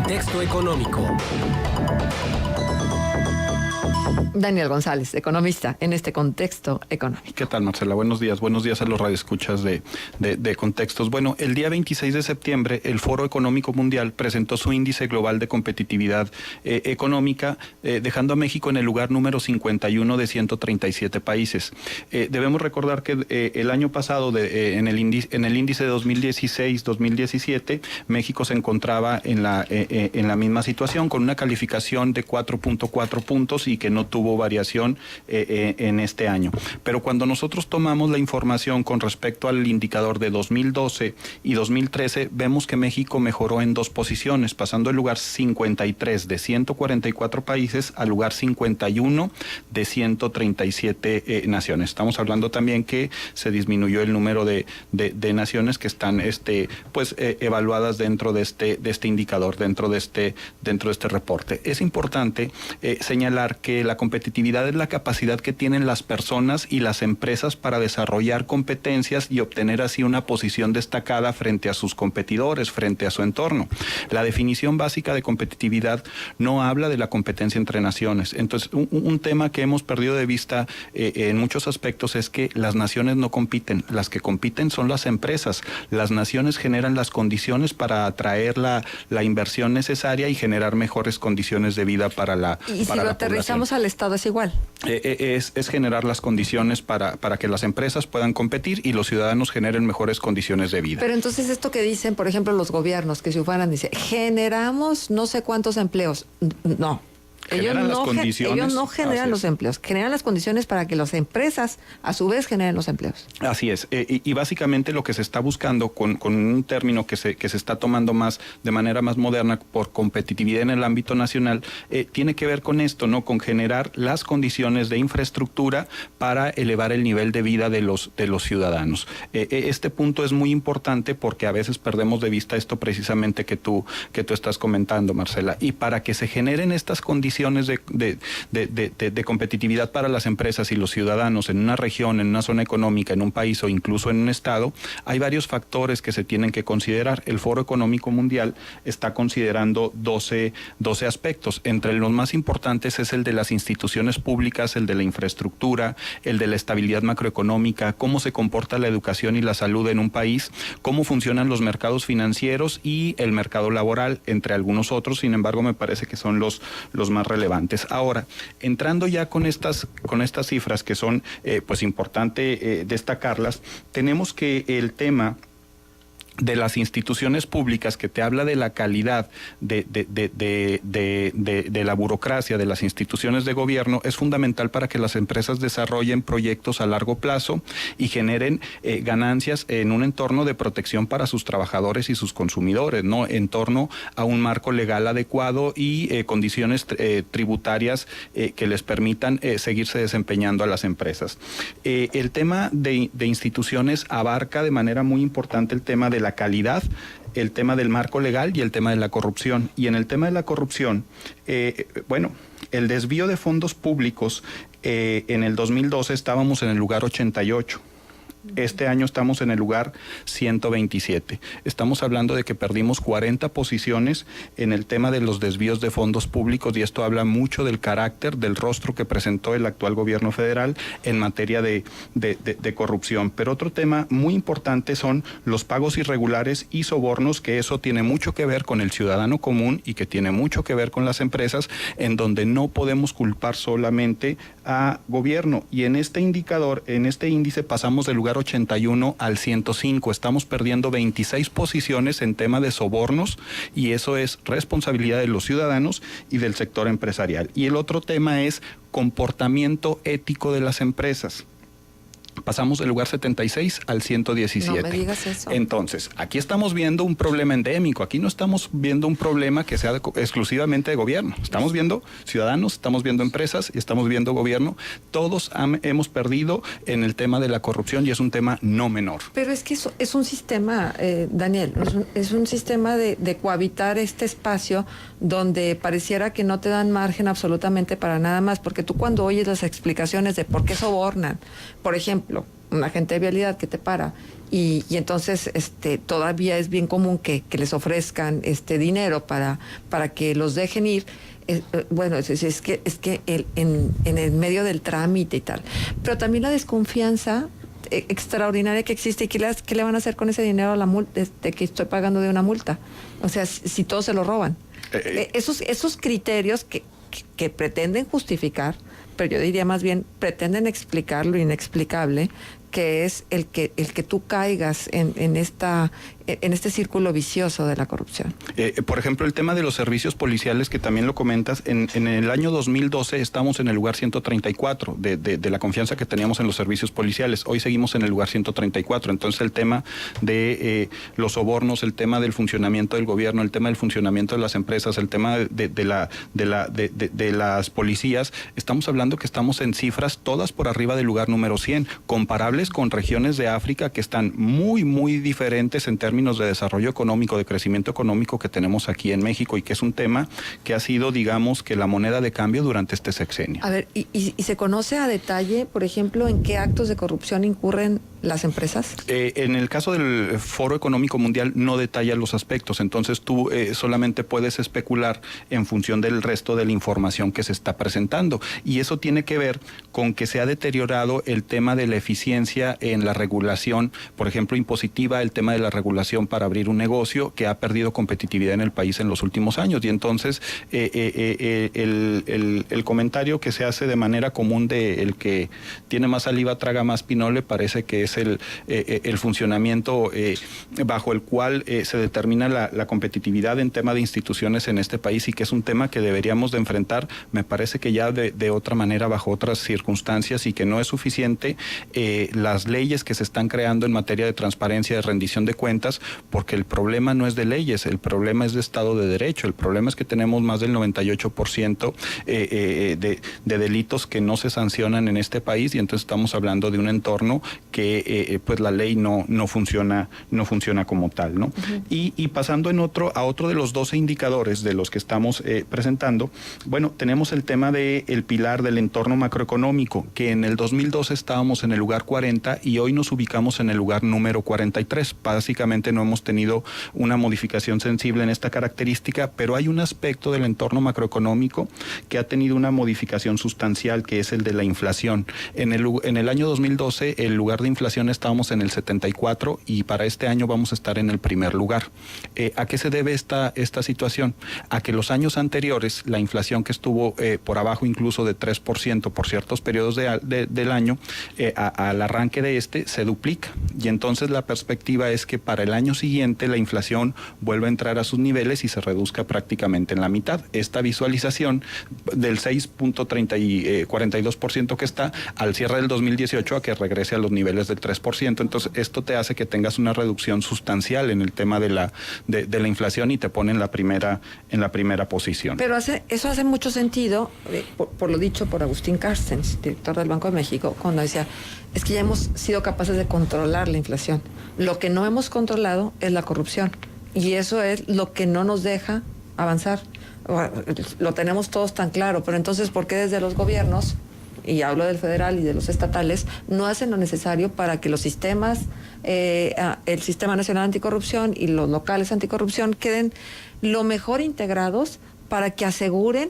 Contexto económico. Daniel González, economista en este Contexto económico. ¿Qué tal, Marcela? Buenos días a los radioescuchas de Contextos. Bueno, el día 26 de septiembre, el Foro Económico Mundial presentó su índice global de competitividad económica, dejando a México en el lugar número 51 de 137 países. Debemos recordar que el año pasado, en el índice de 2016-2017, México se encontraba en la misma situación, con una calificación de 4.4 puntos y que no tuvo variación en este año. Pero cuando nosotros tomamos la información con respecto al indicador de 2012 y 2013, vemos que México mejoró en 2 posiciones, pasando del lugar 53 de 144 países al lugar 51 de 137 naciones. Estamos hablando también que se disminuyó el número de naciones que están evaluadas dentro de este indicador, dentro de este reporte. Es importante señalar que la competitividad es la capacidad que tienen las personas y las empresas para desarrollar competencias y obtener así una posición destacada frente a sus competidores, frente a su entorno. La definición básica de competitividad no habla de la competencia entre naciones. Entonces, un tema que hemos perdido de vista en muchos aspectos es que las naciones no compiten. Las que compiten son las empresas. Las naciones generan las condiciones para atraer la inversión necesaria y generar mejores condiciones de vida para la población. Y si lo aterrizamos al Estado es igual. Es generar las condiciones para que las empresas puedan competir y los ciudadanos generen mejores condiciones de vida. Pero entonces esto que dicen, por ejemplo, los gobiernos que se ufanan, dice, generamos no sé cuántos empleos. No. Ellos no generan los empleos, generan las condiciones para que las empresas a su vez generen los empleos. Así es, y básicamente lo que se está buscando con un término que se está tomando de manera más moderna por competitividad en el ámbito nacional, tiene que ver con esto, ¿no? Con generar las condiciones de infraestructura para elevar el nivel de vida de los ciudadanos. Este punto es muy importante porque a veces perdemos de vista esto precisamente que tú estás comentando, Marcela, y para que se generen estas condiciones de competitividad para las empresas y los ciudadanos en una región, en una zona económica, en un país o incluso en un estado, hay varios factores que se tienen que considerar. El Foro Económico Mundial está considerando 12 aspectos. Entre los más importantes es el de las instituciones públicas, el de la infraestructura, el de la estabilidad macroeconómica, cómo se comporta la educación y la salud en un país, cómo funcionan los mercados financieros y el mercado laboral, entre algunos otros. Sin embargo, me parece que son los más relevantes. Ahora, entrando ya con estas cifras que son importante destacarlas, tenemos que el tema de las instituciones públicas, que te habla de la calidad de la burocracia, de las instituciones de gobierno, es fundamental para que las empresas desarrollen proyectos a largo plazo y generen ganancias en un entorno de protección para sus trabajadores y sus consumidores, ¿no? En torno a un marco legal adecuado y condiciones tributarias que les permitan seguirse desempeñando a las empresas. El tema de instituciones abarca de manera muy importante el tema de la calidad, el tema del marco legal y el tema de la corrupción. Y en el tema de la corrupción, el desvío de fondos públicos, en el 2012 estábamos en el lugar 88. Este año estamos en el lugar 127. Estamos hablando de que perdimos 40 posiciones en el tema de los desvíos de fondos públicos, y esto habla mucho del carácter, del rostro que presentó el actual gobierno federal en materia de corrupción. Pero otro tema muy importante son los pagos irregulares y sobornos, que eso tiene mucho que ver con el ciudadano común y que tiene mucho que ver con las empresas, en donde no podemos culpar solamente a gobierno. Y en este indicador, en este índice, pasamos del lugar 81 al 105. Estamos perdiendo 26 posiciones en tema de sobornos, y eso es responsabilidad de los ciudadanos y del sector empresarial. Y el otro tema es comportamiento ético de las empresas. Pasamos del lugar 76 al 117. No me digas eso. Entonces, aquí estamos viendo un problema endémico. Aquí no estamos viendo un problema que sea exclusivamente de gobierno. Estamos viendo ciudadanos, estamos viendo empresas y estamos viendo gobierno. Todos hemos perdido en el tema de la corrupción, y es un tema no menor. Pero es que eso es un sistema, Daniel, es un sistema de cohabitar este espacio donde pareciera que no te dan margen absolutamente para nada más, porque tú cuando oyes las explicaciones de por qué sobornan, por ejemplo, un agente de vialidad que te para y entonces todavía es bien común que les ofrezcan dinero para que los dejen ir. Bueno, es que en el medio del trámite y tal. Pero también la desconfianza extraordinaria que existe y ¿qué le van a hacer con ese dinero a la multa que estoy pagando de una multa? O sea, si todos se lo roban. Esos criterios que pretenden justificar, pero yo diría más bien pretenden explicar lo inexplicable, que es el que tú caigas en este círculo vicioso de la corrupción. Por ejemplo, el tema de los servicios policiales, que también lo comentas, en el año 2012 estamos en el lugar 134 de la confianza que teníamos en los servicios policiales. Hoy seguimos en el lugar 134. Entonces, el tema de los sobornos, el tema del funcionamiento del gobierno, el tema del funcionamiento de las empresas, el tema de las policías, estamos hablando que estamos en cifras todas por arriba del lugar número 100, comparables con regiones de África que están muy, muy diferentes en términos de desarrollo económico, de crecimiento económico que tenemos aquí en México y que es un tema que ha sido, digamos, que la moneda de cambio durante este sexenio. A ver, ¿y se conoce a detalle, por ejemplo, en qué actos de corrupción incurren las empresas? En el caso del Foro Económico Mundial no detalla los aspectos, entonces tú solamente puedes especular en función del resto de la información que se está presentando. Y eso tiene que ver con que se ha deteriorado el tema de la eficiencia en la regulación, por ejemplo, impositiva, el tema de la regulación para abrir un negocio, que ha perdido competitividad en el país en los últimos años. Y entonces el comentario que se hace de manera común de el que tiene más saliva traga más pinole parece que es el funcionamiento bajo el cual se determina la competitividad en tema de instituciones en este país, y que es un tema que deberíamos de enfrentar, me parece que ya de otra manera, bajo otras circunstancias, y que no es suficiente las leyes que se están creando en materia de transparencia, de rendición de cuentas, porque el problema no es de leyes, el problema es de Estado de Derecho. El problema es que tenemos más del 98% de delitos que no se sancionan en este país, y entonces estamos hablando de un entorno que pues la ley no funciona como tal, ¿no? Uh-huh. Y pasando a otro de los 12 indicadores de los que estamos presentando, bueno, tenemos el tema del pilar del entorno macroeconómico, que en el 2012 estábamos en el lugar 40 y hoy nos ubicamos en el lugar número 43. Básicamente no hemos tenido una modificación sensible en esta característica, pero hay un aspecto del entorno macroeconómico que ha tenido una modificación sustancial, que es el de la inflación. En el año 2012, el lugar de inflación estábamos en el 74 y para este año vamos a estar en el primer lugar. ¿A qué se debe esta situación? A que los años anteriores, la inflación que estuvo por abajo incluso de 3% por ciertos periodos del año, al arranque de se duplica, y entonces la perspectiva es que para el año siguiente la inflación vuelva a entrar a sus niveles y se reduzca prácticamente en la mitad. Esta visualización del 6.42% que está al cierre del 2018 a que regrese a los niveles del 3%. Entonces esto te hace que tengas una reducción sustancial en el tema de la inflación y te pone en la primera posición. Pero eso hace mucho sentido, por lo dicho por Agustín Carstens, director del Banco de México, cuando decía, es que ya hemos sido capaces de controlar la inflación. Lo que no hemos controlado es la corrupción. Y eso es lo que no nos deja avanzar. Lo tenemos todos tan claro, pero entonces, ¿por qué desde los gobiernos, y hablo del federal y de los estatales, no hacen lo necesario para que los sistemas, el Sistema Nacional Anticorrupción y los locales anticorrupción queden lo mejor integrados para que aseguren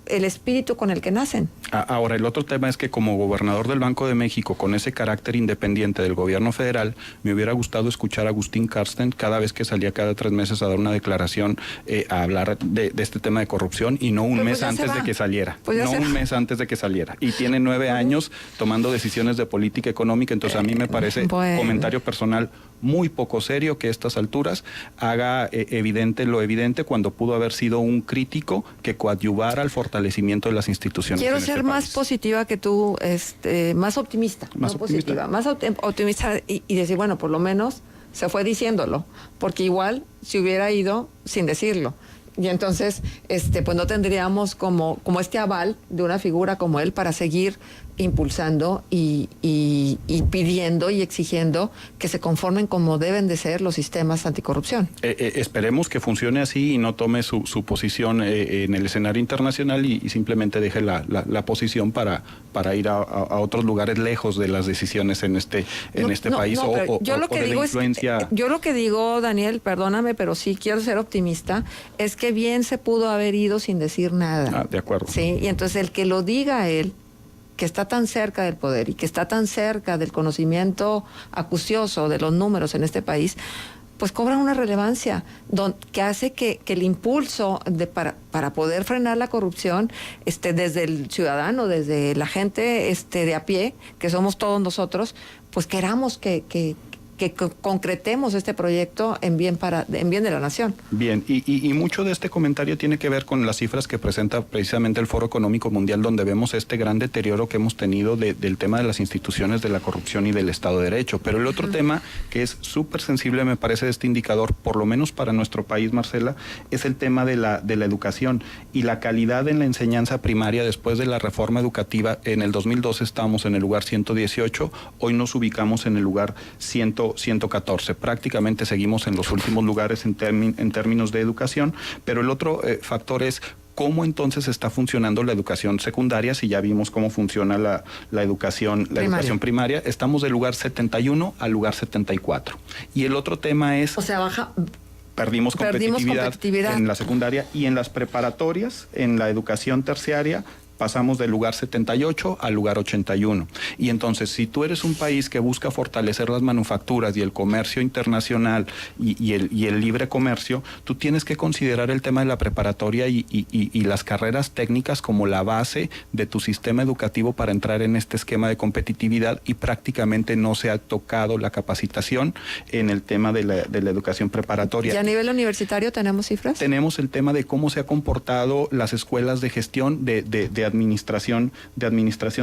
el espíritu con el que nacen? Ahora, el otro tema es que como gobernador del Banco de México, con ese carácter independiente del gobierno federal, me hubiera gustado escuchar a Agustín Carstens cada vez que salía cada 3 meses a dar una declaración, a hablar de este tema de corrupción, y no un mes antes de que saliera. Un mes antes de que saliera. Y tiene 9 años tomando decisiones de política económica, entonces a mí me parece, comentario personal, muy poco serio que a estas alturas haga evidente lo evidente cuando pudo haber sido un crítico que coadyuvara al fortalecimiento de las instituciones. Quiero ser más positiva que tú, más optimista. Más optimista. Más optimista y decir, bueno, por lo menos se fue diciéndolo, porque igual se hubiera ido sin decirlo. Y entonces, pues no tendríamos como este aval de una figura como él para seguir impulsando y pidiendo y exigiendo que se conformen como deben de ser los sistemas anticorrupción. Esperemos que funcione así y no tome su posición en el escenario internacional y simplemente deje la posición para ir a otros lugares lejos de las decisiones en este país o de la influencia. Yo lo que digo, Daniel, perdóname, pero sí quiero ser optimista, es que bien se pudo haber ido sin decir nada. De acuerdo. Sí, y entonces el que lo diga él, que está tan cerca del poder y que está tan cerca del conocimiento acucioso de los números en este país, pues cobra una relevancia que hace que el impulso para poder frenar la corrupción desde el ciudadano, desde la gente de a pie, que somos todos nosotros, pues queramos que concretemos este proyecto en bien de la nación. Bien, y mucho de este comentario tiene que ver con las cifras que presenta precisamente el Foro Económico Mundial, donde vemos este gran deterioro que hemos tenido del tema de las instituciones, de la corrupción y del Estado de Derecho. Pero el otro tema que es súper sensible, me parece, de este indicador, por lo menos para nuestro país, Marcela, es el tema de la educación y la calidad en la enseñanza primaria. Después de la reforma educativa, en el 2012 estábamos en el lugar 118, hoy nos ubicamos en el lugar 114. Prácticamente seguimos en los últimos lugares en términos de educación, pero el otro factor es cómo entonces está funcionando la educación secundaria. Si ya vimos cómo funciona la educación primaria, estamos del lugar 71 al lugar 74. Y el otro tema es... O sea, Perdimos competitividad en la secundaria y en las preparatorias, en la educación terciaria, pasamos del lugar 78 al lugar 81. Y entonces, si tú eres un país que busca fortalecer las manufacturas y el comercio internacional y el libre comercio, tú tienes que considerar el tema de la preparatoria y las carreras técnicas como la base de tu sistema educativo para entrar en este esquema de competitividad, y prácticamente no se ha tocado la capacitación en el tema de la educación preparatoria. ¿Y a nivel universitario tenemos cifras? Tenemos el tema de cómo se ha comportado las escuelas de gestión de administración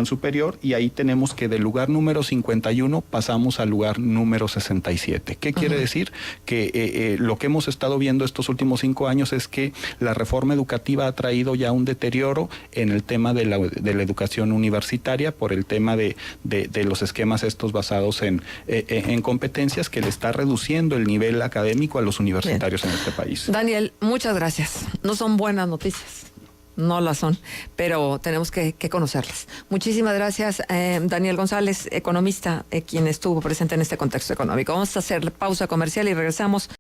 superior, y ahí tenemos que del lugar número 51 pasamos al lugar número 67. ¿Qué quiere decir? Que lo que hemos estado viendo estos últimos 5 años es que la reforma educativa ha traído ya un deterioro en el tema de la educación universitaria por el tema de los esquemas estos basados en competencias, que le está reduciendo el nivel académico a los universitarios en este país. Daniel, muchas gracias. No son buenas noticias. No las son, pero tenemos que conocerlas. Muchísimas gracias, Daniel González, economista, quien estuvo presente en este contexto económico. Vamos a hacer pausa comercial y regresamos.